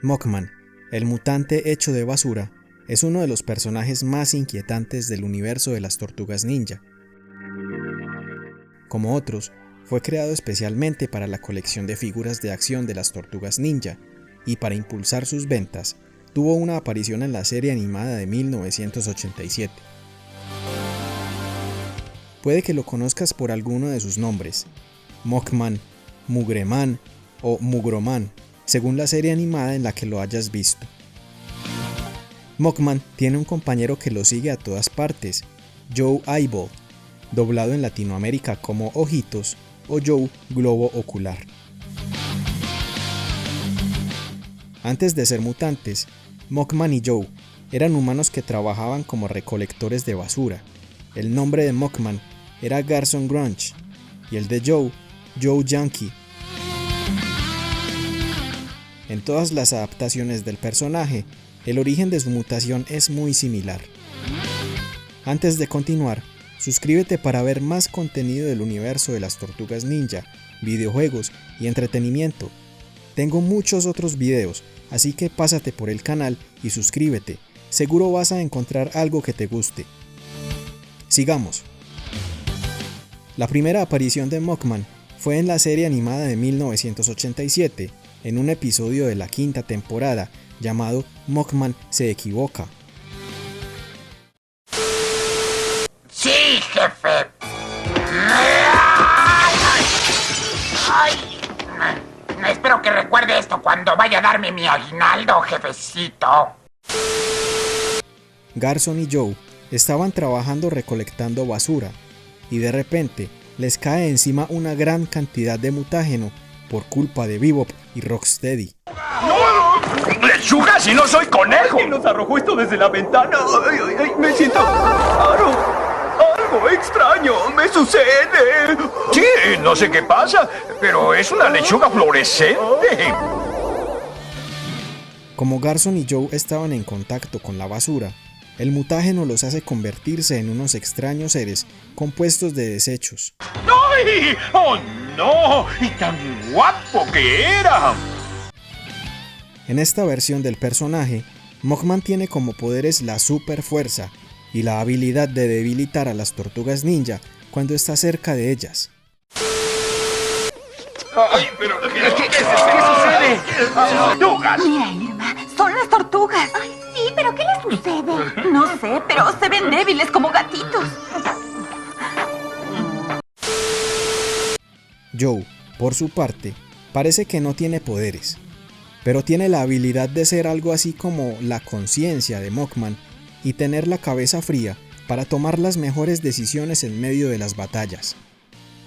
Mockman, el mutante hecho de basura, es uno de los personajes más inquietantes del universo de las Tortugas Ninja. Como otros, fue creado especialmente para la colección de figuras de acción de las Tortugas Ninja, y para impulsar sus ventas, tuvo una aparición en la serie animada de 1987. Puede que lo conozcas por alguno de sus nombres: Mockman, Mugreman o Mugroman, según la serie animada en la que lo hayas visto. Mockman tiene un compañero que lo sigue a todas partes, Joe Eyeball, doblado en Latinoamérica como Ojitos o Joe Globo Ocular. Antes de ser mutantes, Mockman y Joe eran humanos que trabajaban como recolectores de basura. El nombre de Mockman era Garson Grunge y el de Joe, Joe Yankee. En todas las adaptaciones del personaje, el origen de su mutación es muy similar. Antes de continuar, suscríbete para ver más contenido del universo de las Tortugas Ninja, videojuegos y entretenimiento. Tengo muchos otros videos, así que pásate por el canal y suscríbete. Seguro vas a encontrar algo que te guste. Sigamos. La primera aparición de Mockman fue en la serie animada de 1987, en un episodio de la quinta temporada llamado Mockman se equivoca. ¡Sí, jefe! Espero que recuerde esto cuando vaya a darme mi aguinaldo, jefecito. Garson y Joe estaban trabajando recolectando basura, y de repente les cae encima una gran cantidad de mutágeno por culpa de Bebop y Rocksteady. ¡No! ¡Lechuga si no soy conejo! ¿Quién nos arrojó esto desde la ventana? ¡Ay! Me siento raro. Algo extraño me sucede. Sí, no sé qué pasa, pero es una lechuga fluorescente. Como Garson y Joe estaban en contacto con la basura, el mutágeno los hace convertirse en unos extraños seres compuestos de desechos. ¡Ay! ¡Oh, no! ¡Y tan guapo que era! En esta versión del personaje, Mockman tiene como poderes la super fuerza y la habilidad de debilitar a las Tortugas Ninja cuando está cerca de ellas. ¡Ay, pero qué sucede! ¡Tortugas! Mira, Irma, son las tortugas. Ay, sí, pero ¿qué les sucede? No sé, pero se ven débiles como gatitos. Joe, por su parte, parece que no tiene poderes, pero tiene la habilidad de ser algo así como la conciencia de Mockman y tener la cabeza fría para tomar las mejores decisiones en medio de las batallas,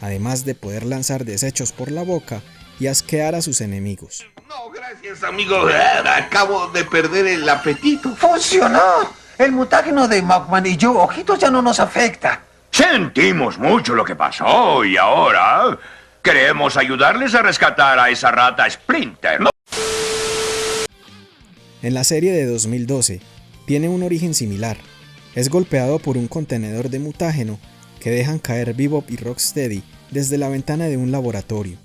además de poder lanzar desechos por la boca y asquear a sus enemigos. No, gracias, amigo. Acabo de perder el apetito. ¡Funcionó! El mutágeno de Mockman y Joe Ojitos ya no nos afecta. Sentimos mucho lo que pasó y ahora queremos ayudarles a rescatar a esa rata Splinter. En la serie de 2012, tiene un origen similar. Es golpeado por un contenedor de mutágeno que dejan caer Bebop y Rocksteady desde la ventana de un laboratorio.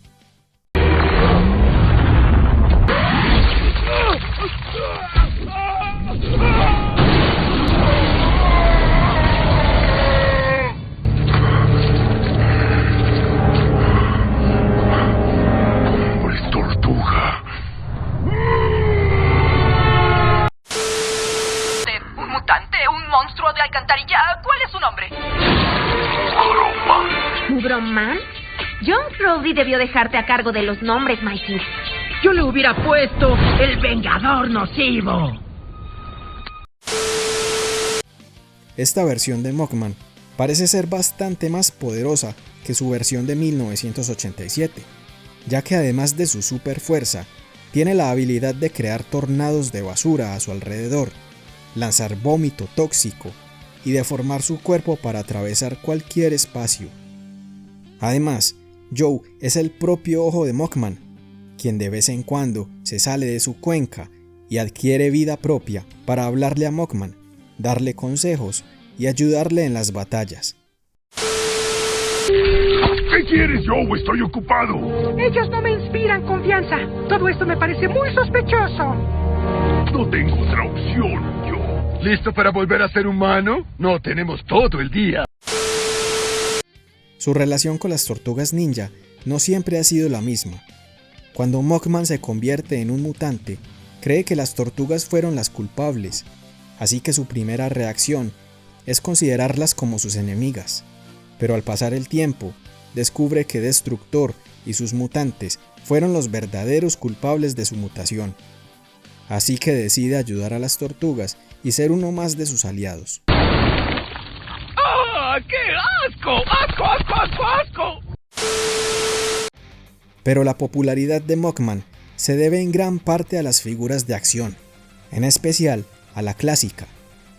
¡Tortuga! Un mutante, un monstruo de alcantarilla. ¿Cuál es su nombre? ¿Mugroman? John Crowley debió dejarte a cargo de los nombres, Mikey. Yo le hubiera puesto el Vengador Nocivo. Esta versión de Mockman parece ser bastante más poderosa que su versión de 1987, ya que además de su super fuerza, tiene la habilidad de crear tornados de basura a su alrededor, lanzar vómito tóxico y deformar su cuerpo para atravesar cualquier espacio. Además, Joe es el propio ojo de Mockman, quien de vez en cuando se sale de su cuenca y adquiere vida propia para hablarle a Mockman, darle consejos y ayudarle en las batallas. ¿Qué quieres, Joe? Estoy ocupado. Ellos no me inspiran confianza. Todo esto me parece muy sospechoso. No tengo otra opción, Joe. ¿Listo para volver a ser humano? No tenemos todo el día. Su relación con las tortugas ninja no siempre ha sido la misma. Cuando Mockman se convierte en un mutante, cree que las tortugas fueron las culpables, así que su primera reacción es considerarlas como sus enemigas. Pero al pasar el tiempo, descubre que Destructor y sus mutantes fueron los verdaderos culpables de su mutación. Así que decide ayudar a las tortugas y ser uno más de sus aliados. ¡Ah! ¡Qué asco! ¡Asco, asco, asco, asco! Pero la popularidad de Mockman se debe en gran parte a las figuras de acción, en especial a la clásica,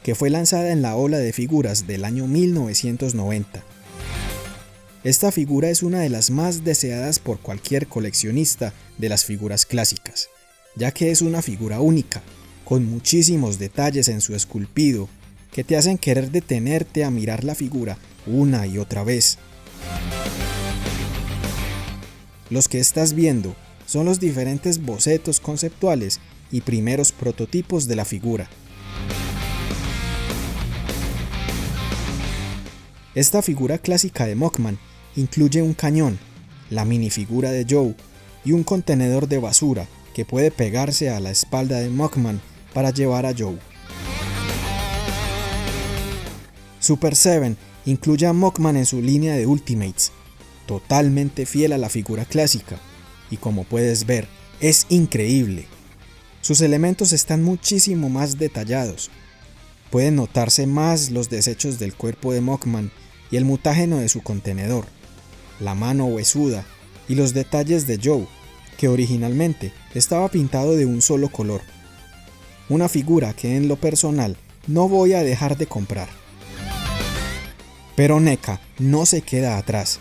que fue lanzada en la ola de figuras del año 1990. Esta figura es una de las más deseadas por cualquier coleccionista de las figuras clásicas, ya que es una figura única, con muchísimos detalles en su esculpido que te hacen querer detenerte a mirar la figura una y otra vez. Los que estás viendo son los diferentes bocetos conceptuales y primeros prototipos de la figura. Esta figura clásica de Mockman incluye un cañón, la minifigura de Joe y un contenedor de basura que puede pegarse a la espalda de Mockman para llevar a Joe. Super 7 incluye a Mockman en su línea de Ultimates, totalmente fiel a la figura clásica, y como puedes ver, es increíble. Sus elementos están muchísimo más detallados. Pueden notarse más los desechos del cuerpo de Mockman y el mutágeno de su contenedor, la mano huesuda y los detalles de Joe, que originalmente estaba pintado de un solo color. Una figura que en lo personal no voy a dejar de comprar. Pero NECA no se queda atrás.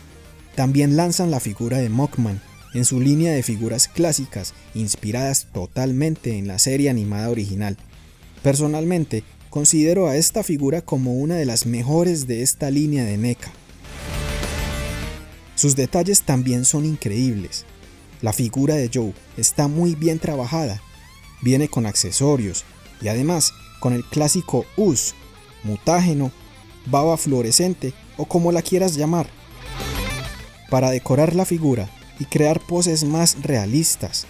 También lanzan la figura de Mockman en su línea de figuras clásicas inspiradas totalmente en la serie animada original. Personalmente, considero a esta figura como una de las mejores de esta línea de NECA. Sus detalles también son increíbles. La figura de Joe está muy bien trabajada, viene con accesorios y además con el clásico hus, mutágeno, baba fluorescente o como la quieras llamar, para decorar la figura y crear poses más realistas,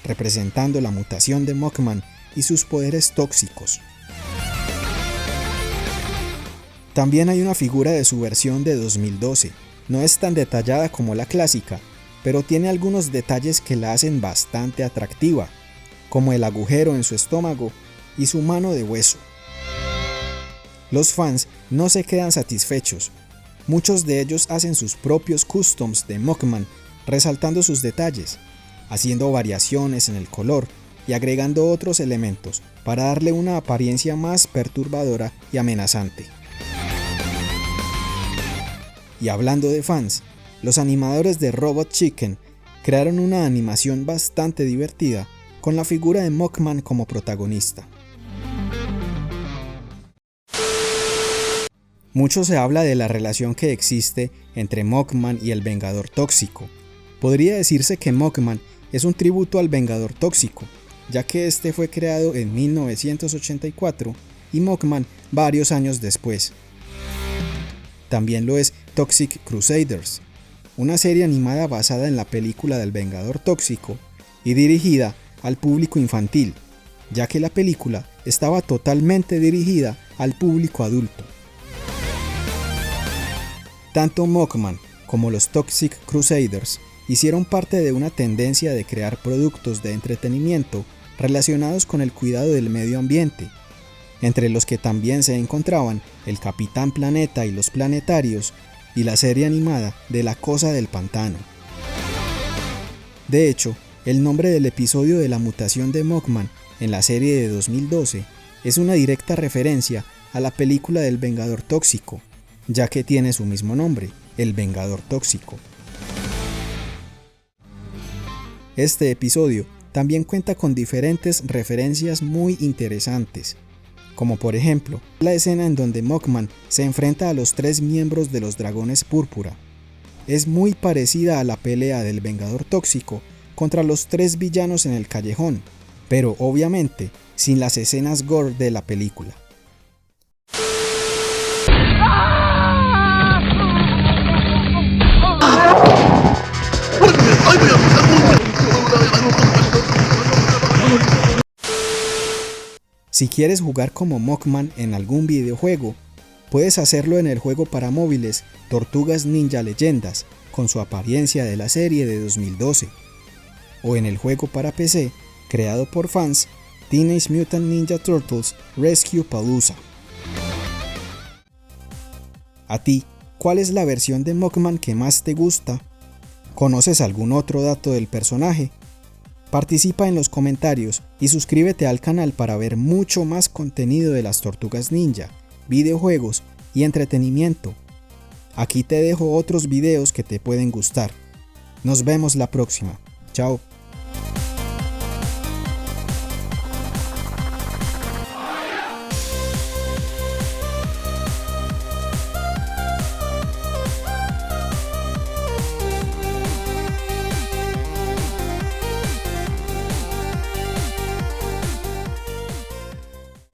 representando la mutación de Mockman y sus poderes tóxicos. También hay una figura de su versión de 2012, no es tan detallada como la clásica, pero tiene algunos detalles que la hacen bastante atractiva, como el agujero en su estómago y su mano de hueso. Los fans no se quedan satisfechos, muchos de ellos hacen sus propios customs de Mockman, resaltando sus detalles, haciendo variaciones en el color y agregando otros elementos para darle una apariencia más perturbadora y amenazante. Y hablando de fans, los animadores de Robot Chicken crearon una animación bastante divertida con la figura de Mockman como protagonista. Mucho se habla de la relación que existe entre Mockman y el Vengador Tóxico. Podría decirse que Mockman es un tributo al Vengador Tóxico, ya que este fue creado en 1984 y Mockman varios años después. También lo es Toxic Crusaders, una serie animada basada en la película del Vengador Tóxico y dirigida al público infantil, ya que la película estaba totalmente dirigida al público adulto. Tanto Mockman como los Toxic Crusaders hicieron parte de una tendencia de crear productos de entretenimiento relacionados con el cuidado del medio ambiente, entre los que también se encontraban el Capitán Planeta y los Planetarios y la serie animada de La Cosa del Pantano. De hecho, el nombre del episodio de la mutación de Mockman en la serie de 2012 es una directa referencia a la película del Vengador Tóxico, ya que tiene su mismo nombre, el Vengador Tóxico. Este episodio también cuenta con diferentes referencias muy interesantes, como por ejemplo la escena en donde Mockman se enfrenta a los 3 miembros de los Dragones Púrpura, es muy parecida a la pelea del Vengador Tóxico contra los 3 villanos en el callejón, pero obviamente sin las escenas gore de la película. Si quieres jugar como Mugman en algún videojuego, puedes hacerlo en el juego para móviles Tortugas Ninja Leyendas, con su apariencia de la serie de 2012, o en el juego para PC, creado por fans, Teenage Mutant Ninja Turtles Rescue Palooza. ¿A ti, cuál es la versión de Mugman que más te gusta? ¿Conoces algún otro dato del personaje? Participa en los comentarios y suscríbete al canal para ver mucho más contenido de las Tortugas Ninja, videojuegos y entretenimiento. Aquí te dejo otros videos que te pueden gustar. Nos vemos la próxima. Chao.